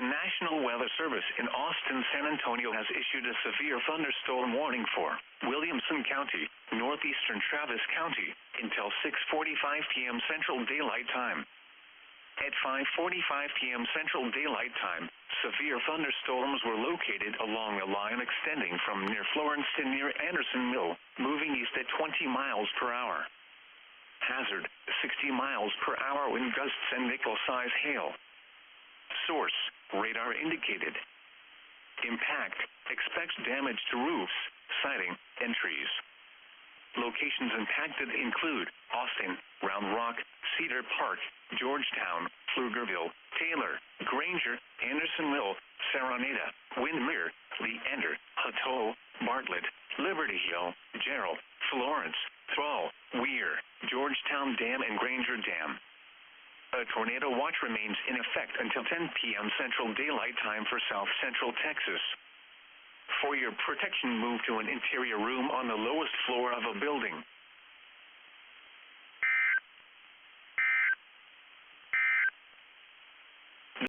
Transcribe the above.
The National Weather Service in Austin, San Antonio has issued a severe thunderstorm warning for Williamson County, Northeastern Travis County, until 6:45 p.m. Central Daylight Time. At 5:45 p.m. Central Daylight Time, severe thunderstorms were located along a line extending from near Florence to near Anderson Mill, moving east at 20 miles per hour. Hazard, 60 miles per hour wind gusts and nickel-size hail. Source, radar indicated. Impact, expects damage to roofs, siding, and trees. Locations impacted include Austin, Round Rock, Cedar Park, Georgetown, Pflugerville, Taylor, Granger, Anderson Mill, Serenada, Windemere, Leander, Hutto, Bartlett, Liberty Hill, Jarrell, Florence, Thrall, Weir, Georgetown Dam and Granger Dam. A tornado watch remains in effect until 10 p.m. Central Daylight Time for South Central Texas. For your protection, move to an interior room on the lowest floor of a building.